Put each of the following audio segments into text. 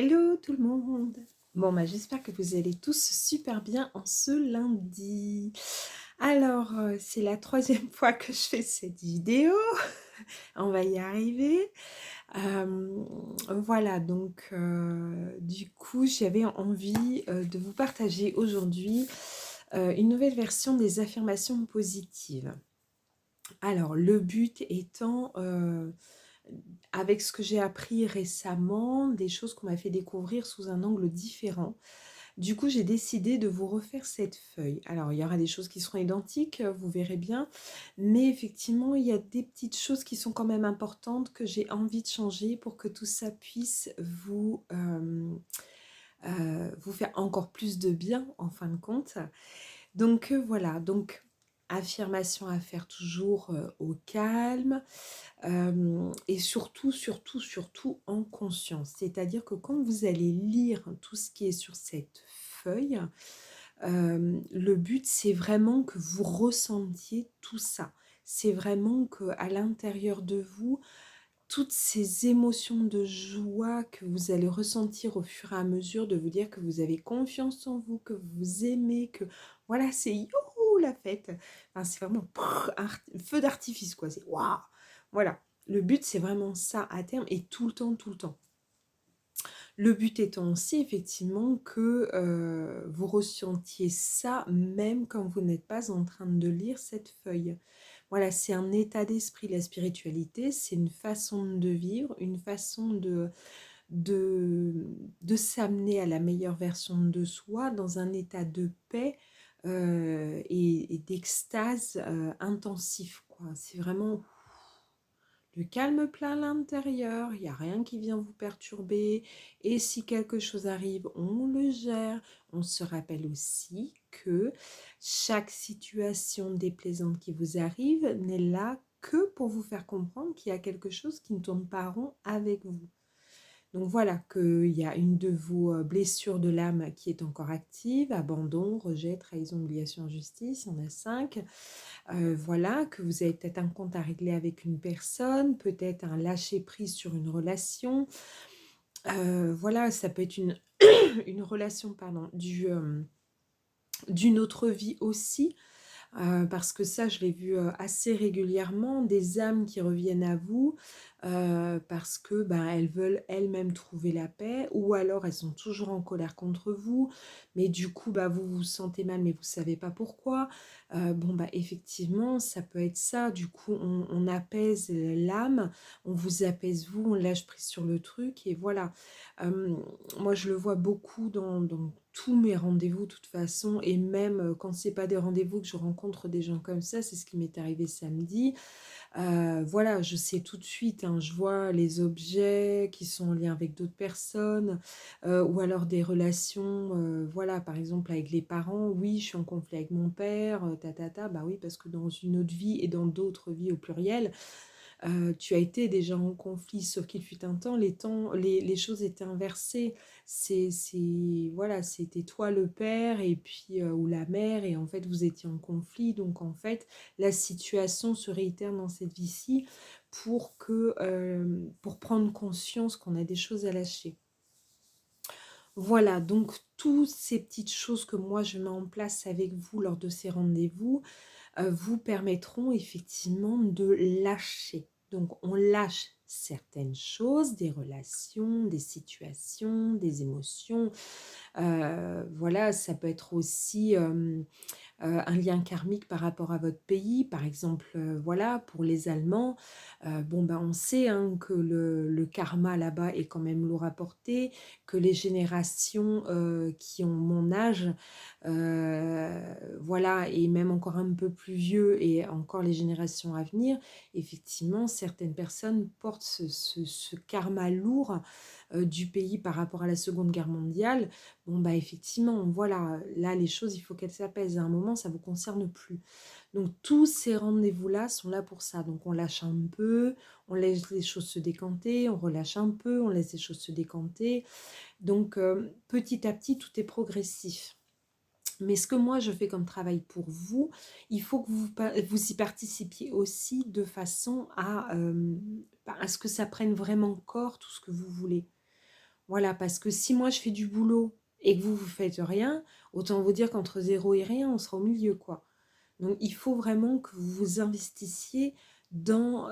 Hello tout le monde! Bon, bah, j'espère que vous allez tous super bien en ce lundi. Alors, c'est la troisième fois que je fais cette vidéo. On va y arriver. Hem, voilà donc, du coup, j'avais envie, de vous partager aujourd'hui, une nouvelle version des affirmations positives. Alors le but étant, avec ce que j'ai appris récemment, des choses qu'on m'a fait découvrir sous un angle différent. Du coup, j'ai décidé de vous refaire cette feuille. Alors, il y aura des choses qui seront identiques, vous verrez bien, mais effectivement, il y a des petites choses qui sont quand même importantes que j'ai envie de changer pour que tout ça puisse vous faire encore plus de bien en fin de compte. Donc, voilà, donc affirmation à faire toujours, au calme. Et surtout, surtout, surtout en conscience. C'est-à-dire que quand vous allez lire tout ce qui est sur cette feuille, le but, c'est vraiment que vous ressentiez tout ça. C'est vraiment qu'à l'intérieur de vous, toutes ces émotions de joie que vous allez ressentir au fur et à mesure de vous dire que vous avez confiance en vous, que vous aimez, que voilà, c'est youhou la fête. Enfin, c'est vraiment feu d'artifice, quoi. C'est waouh! Voilà. Le but, c'est vraiment ça à terme et tout le temps, tout le temps. Le but étant aussi effectivement que vous ressentiez ça même quand vous n'êtes pas en train de lire cette feuille. Voilà, c'est un état d'esprit, la spiritualité, c'est une façon de vivre, une façon de, de s'amener à la meilleure version de soi dans un état de paix et d'extase intensif, quoi. C'est vraiment le calme plein à l'intérieur, il n'y a rien qui vient vous perturber. Et si quelque chose arrive, on le gère. On se rappelle aussi que chaque situation déplaisante qui vous arrive n'est là que pour vous faire comprendre qu'il y a quelque chose qui ne tourne pas rond avec vous. Donc voilà, qu'il y a une de vos blessures de l'âme qui est encore active, abandon, rejet, trahison, obligation, injustice, il y en a 5. Voilà, que vous avez peut-être un compte à régler avec une personne, peut-être un lâcher-prise sur une relation. Voilà, ça peut être une, une relation, pardon, d'une autre vie aussi. Parce que ça, je l'ai vu assez régulièrement, des âmes qui reviennent à vous parce que ben, elles veulent elles-mêmes trouver la paix, ou alors elles sont toujours en colère contre vous, mais du coup, bah, vous vous sentez mal, mais vous ne savez pas pourquoi. Bon, bah, effectivement, ça peut être ça. Du coup, on apaise l'âme, on vous apaise vous, on lâche prise sur le truc, et voilà. Euh, Moi, je le vois beaucoup dans tous mes rendez-vous, de toute façon, et même quand c'est pas des rendez-vous que je rencontre des gens comme ça, c'est ce qui m'est arrivé samedi. Voilà, je sais tout de suite, hein, je vois les objets qui sont en lien avec d'autres personnes, ou alors des relations, voilà, par exemple avec les parents. Oui, je suis en conflit avec mon père, bah oui, parce que dans une autre vie et dans d'autres vies au pluriel, tu as été déjà en conflit, sauf qu'il fut un temps, les choses étaient inversées. Voilà, c'était toi le père et puis ou la mère, et en fait vous étiez en conflit. Donc en fait, la situation se réitère dans cette vie-ci pour prendre conscience qu'on a des choses à lâcher. Voilà, donc toutes ces petites choses que moi je mets en place avec vous lors de ces rendez-vous, vous permettront effectivement de lâcher. Donc on lâche certaines choses, des relations, des situations, des émotions. Voilà, ça peut être aussi un lien karmique par rapport à votre pays. Par exemple, voilà, pour les Allemands, bon, ben, on sait hein, que le karma là-bas est quand même lourd à porter, que les générations qui ont mon âge, voilà, et même encore un peu plus vieux, et encore les générations à venir, effectivement, certaines personnes portent ce karma lourd du pays par rapport à la Seconde Guerre mondiale. Bon, bah effectivement, voilà, là, les choses, il faut qu'elles s'apaisent. À un moment, ça ne vous concerne plus. Donc, tous ces rendez-vous-là sont là pour ça. Donc, on lâche un peu, on laisse les choses se décanter, on relâche un peu, on laisse les choses se décanter. Donc, petit à petit, tout est progressif. Mais ce que moi, je fais comme travail pour vous, il faut que vous y participiez aussi de façon à ce que ça prenne vraiment corps, tout ce que vous voulez. Voilà, parce que si moi je fais du boulot et que vous faites rien, autant vous dire qu'entre zéro et rien, on sera au milieu, quoi. Donc il faut vraiment que vous vous investissiez dans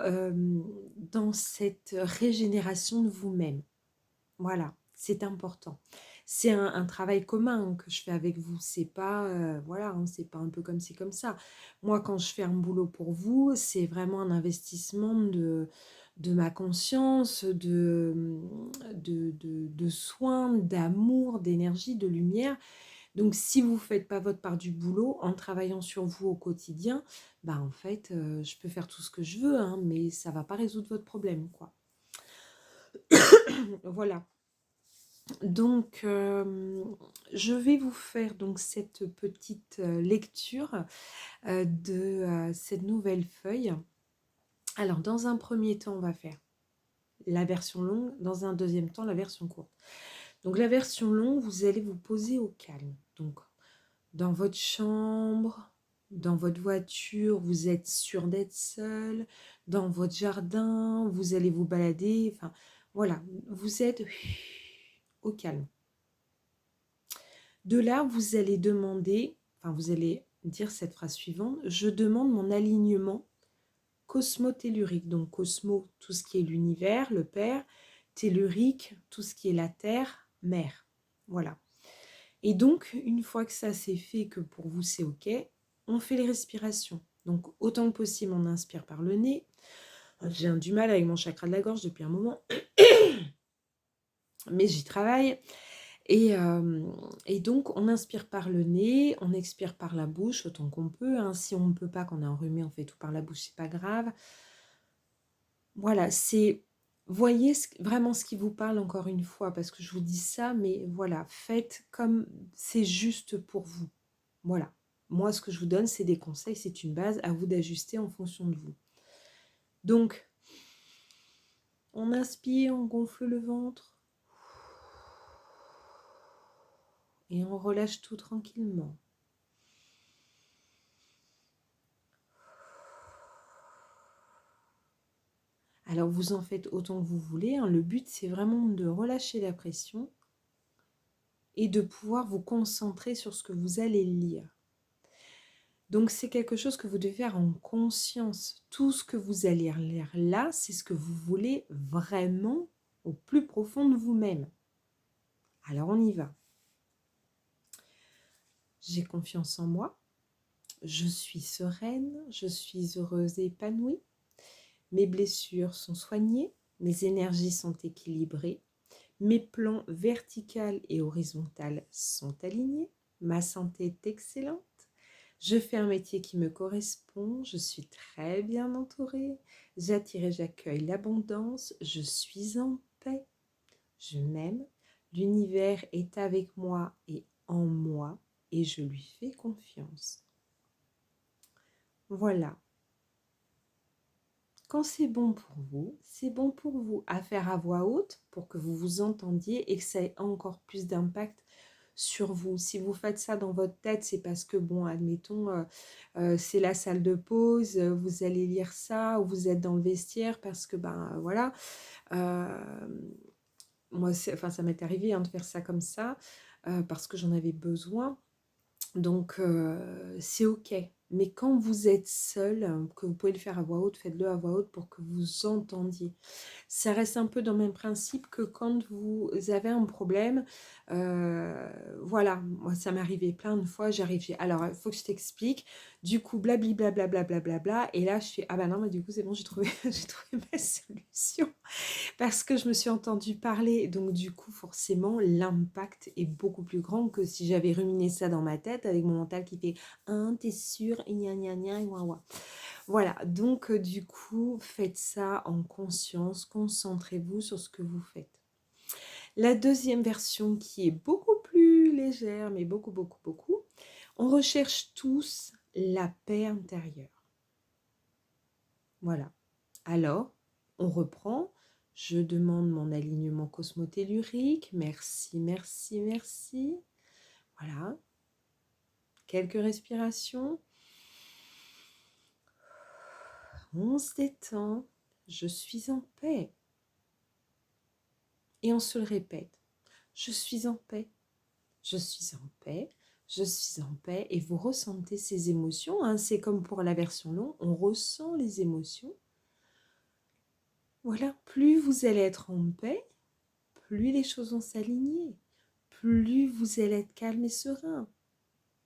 cette régénération de vous-même. Voilà, c'est important. C'est un travail commun que je fais avec vous. C'est pas, voilà, hein, c'est pas un peu comme ci, comme ça. Moi, quand je fais un boulot pour vous, c'est vraiment un investissement de ma conscience, de soins, d'amour, d'énergie, de lumière. Donc, si vous ne faites pas votre part du boulot, en travaillant sur vous au quotidien, bah en fait, je peux faire tout ce que je veux, hein, mais ça ne va pas résoudre votre problème, quoi. Voilà. Donc, je vais vous faire donc cette petite lecture de cette nouvelle feuille. Alors, dans un premier temps, on va faire la version longue, dans un deuxième temps, la version courte. Donc, la version longue, vous allez vous poser au calme. Donc, dans votre chambre, dans votre voiture, vous êtes sûr d'être seul, dans votre jardin, vous allez vous balader, enfin, voilà, vous êtes au calme. De là, vous allez demander, enfin vous allez dire cette phrase suivante, je demande mon alignement cosmotellurique. Donc cosmo, tout ce qui est l'univers, le Père, tellurique, tout ce qui est la Terre, Mère. Voilà. Et donc, une fois que ça c'est fait, que pour vous c'est OK, on fait les respirations. Donc autant que possible, on inspire par le nez. J'ai du mal avec mon chakra de la gorge depuis un moment, mais j'y travaille. Et donc, on inspire par le nez, on expire par la bouche autant qu'on peut. Hein. Si on ne peut pas, qu'on est enrhumé, on fait tout par la bouche, c'est pas grave. Voilà, c'est... Voyez vraiment ce qui vous parle encore une fois, parce que je vous dis ça, mais voilà, faites comme c'est juste pour vous. Voilà. Moi, ce que je vous donne, c'est des conseils, c'est une base, à vous d'ajuster en fonction de vous. Donc, on inspire, on gonfle le ventre. Et on relâche tout tranquillement. Alors vous en faites autant que vous voulez. Hein. Le but, c'est vraiment de relâcher la pression et de pouvoir vous concentrer sur ce que vous allez lire. Donc c'est quelque chose que vous devez faire en conscience. Tout ce que vous allez lire là, c'est ce que vous voulez vraiment au plus profond de vous-même. Alors on y va. J'ai confiance en moi. Je suis sereine. Je suis heureuse et épanouie. Mes blessures sont soignées. Mes énergies sont équilibrées. Mes plans vertical et horizontal sont alignés. Ma santé est excellente. Je fais un métier qui me correspond. Je suis très bien entourée. J'attire et j'accueille l'abondance. Je suis en paix. Je m'aime. L'univers est avec moi et en moi et je lui fais confiance. Voilà. Quand c'est bon pour vous, c'est bon pour vous. À faire à voix haute pour que vous vous entendiez et que ça ait encore plus d'impact sur vous. Si vous faites ça dans votre tête, c'est parce que, bon, admettons, c'est la salle de pause, vous allez lire ça, ou vous êtes dans le vestiaire parce que, ben, voilà. Moi, enfin, ça m'est arrivé hein, de faire ça comme ça, parce que j'en avais besoin. Donc, c'est OK. Mais quand vous êtes seul, que vous pouvez le faire à voix haute, faites-le à voix haute pour que vous entendiez. Ça reste un peu dans le même principe que quand vous avez un problème. Voilà, moi, ça m'est arrivé plein de fois. Alors, il faut que je t'explique. Du coup, blabli, blablabla, blablabla. Et là, je fais, ah bah non, mais du coup, c'est bon, j'ai trouvé, j'ai trouvé ma solution. Parce que je me suis entendue parler, donc du coup, forcément, l'impact est beaucoup plus grand que si j'avais ruminé ça dans ma tête avec mon mental qui fait « Hein, t'es sûr ?» gna gna gna, ouah, ouah. Voilà, donc du coup, faites ça en conscience, concentrez-vous sur ce que vous faites. La deuxième version qui est beaucoup plus légère, mais beaucoup, beaucoup, beaucoup, on recherche tous la paix intérieure. Voilà. Alors, on reprend. Je demande mon alignement cosmotellurique. Merci, merci, merci. Voilà. Quelques respirations. On se détend. Je suis en paix. Et on se le répète. je suis en paix, je suis en paix, je suis en paix, et vous ressentez ces émotions, hein. C'est comme pour la version longue, on ressent les émotions. Voilà, plus vous allez être en paix, plus les choses vont s'aligner, plus vous allez être calme et serein.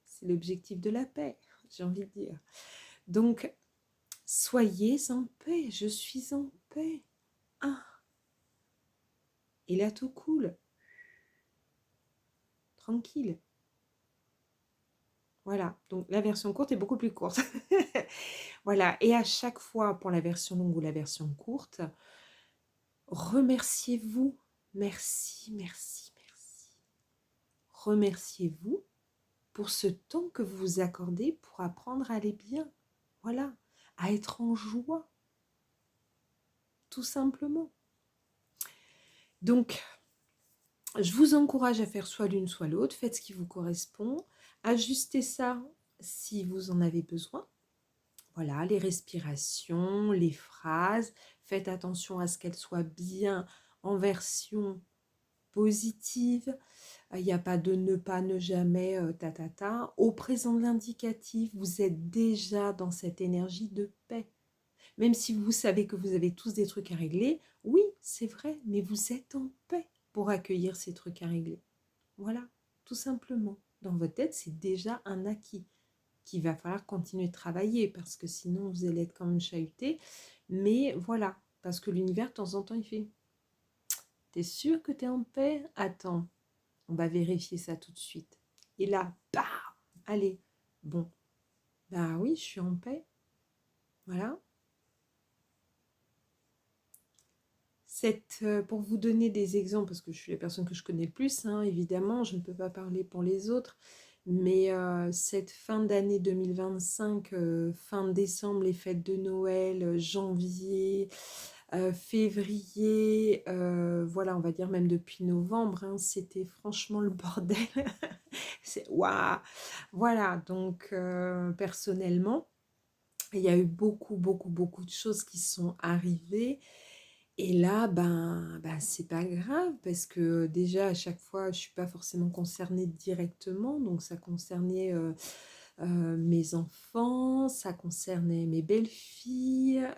C'est l'objectif de la paix, j'ai envie de dire. Donc, soyez en paix, je suis en paix. Ah, et là, tout coule. Tranquille. Voilà, donc la version courte est beaucoup plus courte. Voilà, et à chaque fois, pour la version longue ou la version courte, remerciez-vous. Merci, merci, merci. Remerciez-vous pour ce temps que vous vous accordez pour apprendre à aller bien. Voilà, à être en joie, tout simplement. Donc, je vous encourage à faire soit l'une, soit l'autre. Faites ce qui vous correspond. Ajustez ça si vous en avez besoin. Voilà, les respirations, les phrases. Faites attention à ce qu'elles soient bien en version positive. Il n'y a pas de ne pas, ne jamais, ta. Au présent de l'indicatif, vous êtes déjà dans cette énergie de paix. Même si vous savez que vous avez tous des trucs à régler, oui, c'est vrai, mais vous êtes en paix pour accueillir ces trucs à régler. Voilà, tout simplement. Dans votre tête, c'est déjà un acquis qu'il va falloir continuer de travailler parce que sinon, vous allez être quand même chahuté. Mais voilà, parce que l'univers, de temps en temps, il fait « T'es sûr que t'es en paix? Attends, on va vérifier ça tout de suite. » Et là, bah, allez, bon, bah oui, je suis en paix. Voilà. Pour vous donner des exemples, parce que je suis la personne que je connais le plus, hein, évidemment, je ne peux pas parler pour les autres, mais cette fin d'année 2025, fin décembre, les fêtes de Noël, janvier, février, voilà, on va dire même depuis novembre, hein, c'était franchement le bordel. C'est waouh! Voilà, donc personnellement, il y a eu beaucoup, beaucoup, beaucoup de choses qui sont arrivées. Et là, c'est pas grave parce que déjà à chaque fois, je suis pas forcément concernée directement, donc ça concernait mes enfants, ça concernait mes belles-filles,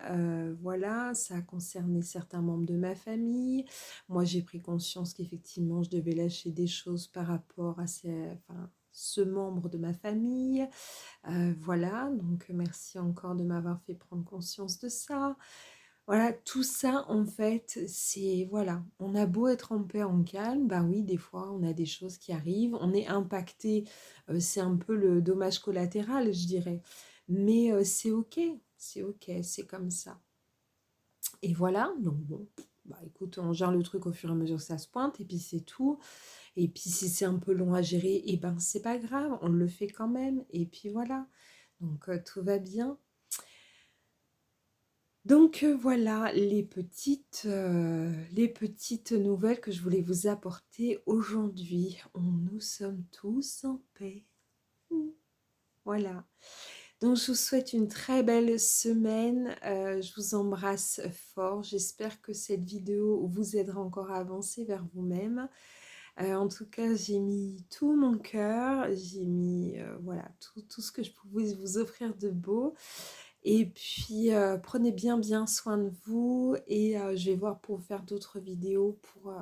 voilà, ça concernait certains membres de ma famille. Moi, j'ai pris conscience qu'effectivement, je devais lâcher des choses par rapport à ce membre de ma famille. Voilà, donc merci encore de m'avoir fait prendre conscience de ça. Voilà, tout ça, en fait, c'est, voilà, on a beau être en paix, en calme, bah oui, des fois, on a des choses qui arrivent, on est impacté, c'est un peu le dommage collatéral, je dirais, mais c'est ok, c'est comme ça. Et voilà, donc bon, bah écoute, on gère le truc au fur et à mesure que ça se pointe, et puis c'est tout. Et puis si c'est un peu long à gérer, et ben c'est pas grave, on le fait quand même, et puis voilà. Donc tout va bien. Donc voilà les petites nouvelles que je voulais vous apporter aujourd'hui. Nous sommes tous en paix. Voilà. Donc je vous souhaite une très belle semaine. Je vous embrasse fort. J'espère que cette vidéo vous aidera encore à avancer vers vous-même. En tout cas, j'ai mis tout mon cœur. J'ai mis voilà, tout ce que je pouvais vous offrir de beau. Et puis, prenez bien soin de vous et je vais voir pour faire d'autres vidéos pour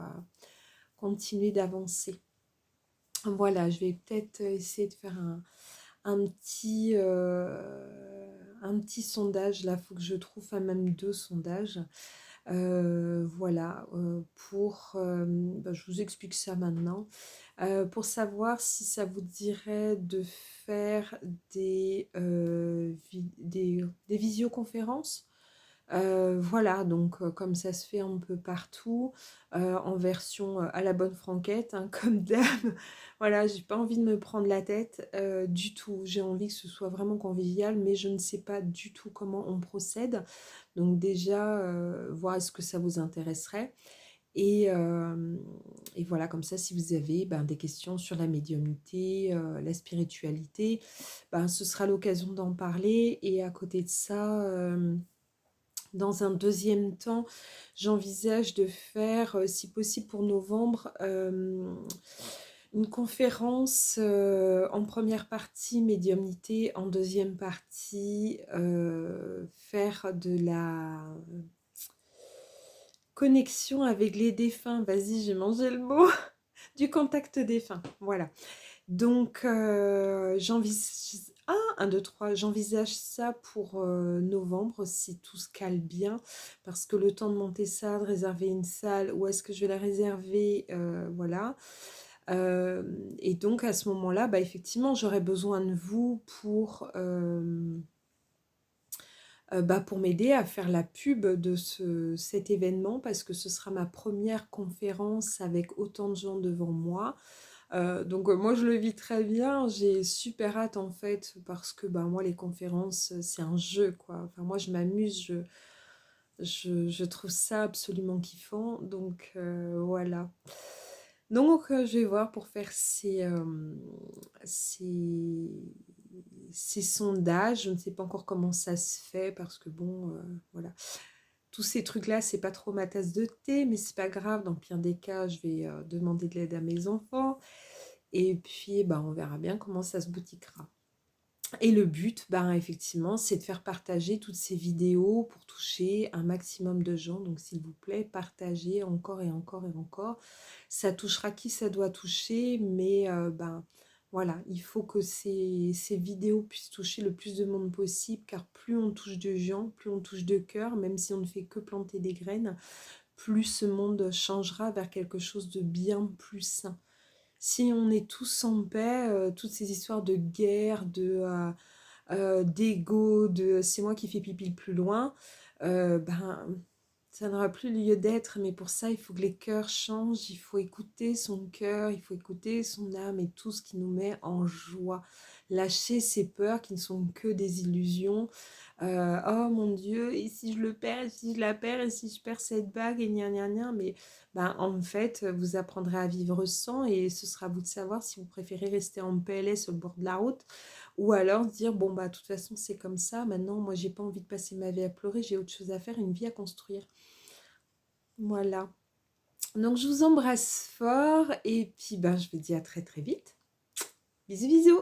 continuer d'avancer. Voilà, je vais peut-être essayer de faire un petit sondage. Là, il faut que je trouve, enfin même 2 sondages. Voilà, je vous explique ça maintenant. Pour savoir si ça vous dirait de faire des visioconférences. Voilà, donc comme ça se fait un peu partout, en version à la bonne franquette, hein, comme d'hab. Voilà, j'ai pas envie de me prendre la tête du tout. J'ai envie que ce soit vraiment convivial, mais je ne sais pas du tout comment on procède. Donc déjà, voir est-ce que ça vous intéresserait. Et voilà, comme ça, si vous avez des questions sur la médiumnité, la spiritualité, ce sera l'occasion d'en parler. Et à côté de ça, Dans un deuxième temps, j'envisage de faire, si possible pour novembre, une conférence en première partie médiumnité, en deuxième partie faire de la connexion avec les défunts. Vas-y, j'ai mangé le mot. Du contact défunt, voilà. Donc, j'envisage... Ah, 1, 2, 3, j'envisage ça pour novembre, si tout se cale bien, parce que le temps de monter ça, de réserver une salle, où est-ce que je vais la réserver, voilà. Et donc, à ce moment-là, bah, effectivement, j'aurais besoin de vous pour m'aider à faire la pub de cet événement, parce que ce sera ma première conférence avec autant de gens devant moi. Donc moi je le vis très bien, j'ai super hâte en fait parce que bah, moi les conférences c'est un jeu quoi. Enfin moi je m'amuse, je trouve ça absolument kiffant. Donc voilà. Donc je vais voir pour faire ces, ces sondages. Je ne sais pas encore comment ça se fait parce que bon voilà. Tous ces trucs-là, c'est pas trop ma tasse de thé, mais c'est pas grave. Dans le pire des cas, je vais demander de l'aide à mes enfants. Et puis, bah, on verra bien comment ça se boutiquera. Et le but, ben, effectivement, c'est de faire partager toutes ces vidéos pour toucher un maximum de gens. Donc, s'il vous plaît, partagez encore et encore et encore. Ça touchera qui ça doit toucher, mais ben, voilà, il faut que ces vidéos puissent toucher le plus de monde possible, car plus on touche de gens, plus on touche de cœur, même si on ne fait que planter des graines, plus ce monde changera vers quelque chose de bien plus sain. Si on est tous en paix, toutes ces histoires de guerre, d'ego, de c'est moi qui fais pipi le plus loin, ben, ça n'aura plus lieu d'être. Mais pour ça, il faut que les cœurs changent, il faut écouter son cœur, il faut écouter son âme et tout ce qui nous met en joie. Lâcher ces peurs qui ne sont que des illusions. Oh mon Dieu, et si je le perds, et si je la perds, et si je perds cette bague, et gna gna gna, mais ben, en fait, vous apprendrez à vivre sans, et ce sera à vous de savoir si vous préférez rester en PLS sur le bord de la route, ou alors dire, bon bah de toute façon c'est comme ça, maintenant moi j'ai pas envie de passer ma vie à pleurer, j'ai autre chose à faire, une vie à construire. Voilà. Donc je vous embrasse fort, et puis ben je vous dis à très très vite. Bisous bisous.